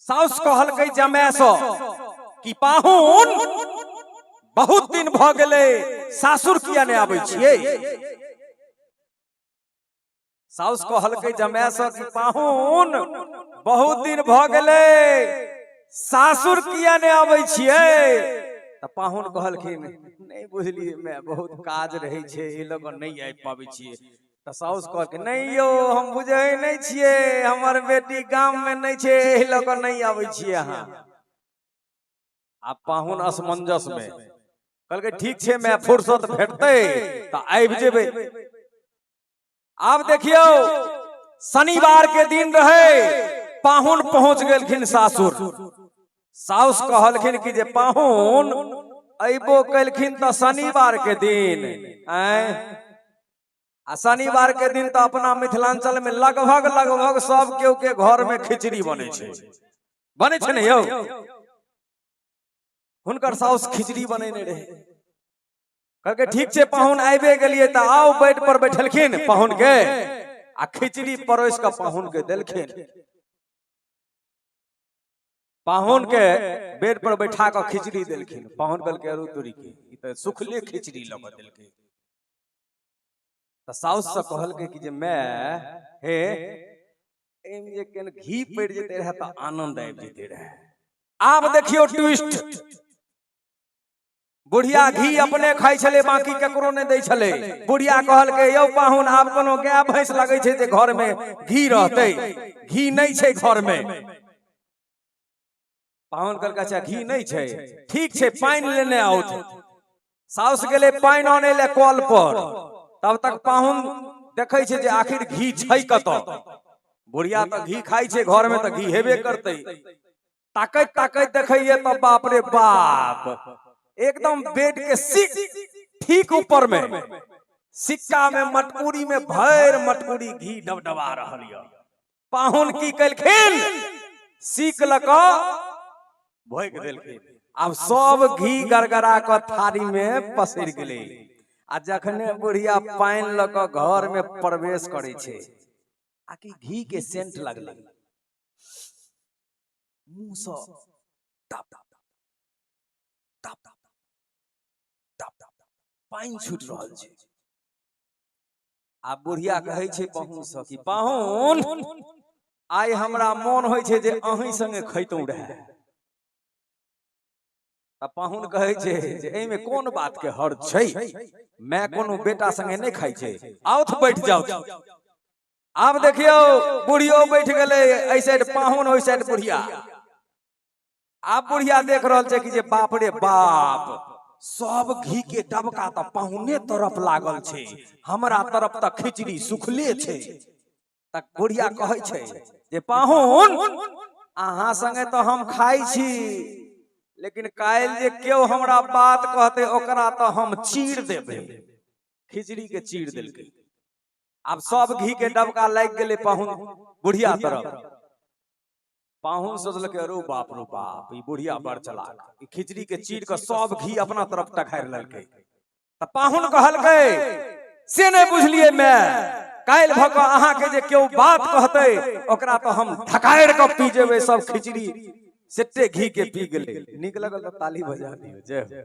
साउस कहलकै जमाय से कि पाहुन बहुत दिन भ गेले सासुर किया ने आबै छियै। साउस कहलकै जमाय से कि पाहुन बहुत दिन भ गेले सासुर किया ने आबै छियै। त पाहुन कहलखिन नहीं बुझलिए मैं बहुत काज रहे छे ए लग नहीं आबि पाबै छियै। त साउस कहलकै नहीं यो हम बुझै नहीं छियै हमर बेटी गाम में नहीं छे ए लग नहीं आबै छियै अहाँ। आप पाहुन असमंजस में कहलकै ठीक छे मैं फुर्सत भेटतै त आबि जेबै। आप देखियो शनिवार के दिन रहे पाहुन पहुंच गेलखिन सासुर। साउस कहलखिन कि जे पाहुन अइबो कलखिन त शनिवार के दिन आ शनिवार के दिन तो अपना मिथिलांचल में लगभग सब केहू के घर में खिचड़ी बने छे ने यौ। हुनकर साउस खिचड़ी बनेने रहे। कहलकै ठीक छे पाहुन आबे गेलिए त आओ बेड पर बैठलखिन पाहुन के आ खिचड़ी परोस के पाहुन के देलखिन। पाहुन के बेड पर बैठा के खिचड़ी देलखिन। पाहुन कहलकै अरु तोरी के ई त सुखले खिचड़ी लग देलकै। त साउस से कहलकै कि जे मैं हे एम जे केन घी पड़ जेते रहे त आनंद आबि जेते रहे। आब देखियो ट्विस्ट, बुढ़िया घी अपने खाई छले बाकी केकरो ने दै छले। बुढ़िया कहलकै यौ पाहुन आब कोनो गाय भैंस लगे छे जे घर में घी रहते, घी नहीं छे घर में। पाहुन कहलकै अच्छा घी नहीं छे ठीक छे पानी लेने आओ। साउस गेले पानी आने ले कल पर। तब तक पाहुन देखे छे जे आखिर घी छै कत। बुढ़िया त घी खाई छे घर में त घी हेबे करते। ताकत ताकत देखिए तो बाप रे बाप एकदम बेड के ठीक ऊपर में सिक्का में मटकूरी में भर मटकूरी घी डबडबा रहल य। पाहुन की कलखिन सीख लक भोग देलखिन। अब सब घी गरगरा के थारी में पसर गेले। आ जखने बुढ़िया पानी लक घर में प्रवेश करे छे आकि घी के सेंट लगले मुंह से टप टप पानी छूट रहल छे। आ बुढ़िया कहे छे पाहुन से कि पाहुन आइ हमरा मन होय छे जे अहीं संगे खैतौ रहे। त पाहुन कहे छे जे एमे कोन बात के हर्ज छै, मैं कोनो बेटा संगे नहीं खाई छे आओ तो बैठ जाओ। अब देखियो बुढ़ियो बैठ गेले ऐ साइड पाहुन ओइ साइड बुढ़िया। आप बुढ़िया देख रहल छे कि जे बाप रे बाप सब घी के डबका त पाहुने तरफ लागल छे, हमरा तरफ त खिचड़ी सुखले छे। तक बुढ़िया कहे छे जे पाहुन अहाँ संगे तो हम खाई छी लेकिन काल जे केओ हमरा बात कहते ओकरा तो हम चीर देबे। खिचड़ी के चीर देलकै। अब सब घी के डबका लग गेले पाहुन बुढ़िया तरफ। पाहुन सोचलकै अरे बाप रो बाप ई बुढ़िया बड़ चलाक, ई खिचड़ी के चीर के सब घी अपना तरफ टखार लेलकै। त पाहुन कहलकै से नहीं बुझलिए मैं काल भ क अहाँ के जे केओ बात कहते ओकरा तो हम ढकाएर के पी जेबे। सब खिचड़ी सेटे घी के पी गेले। निक लगल त ताली बजा दियो जय हो।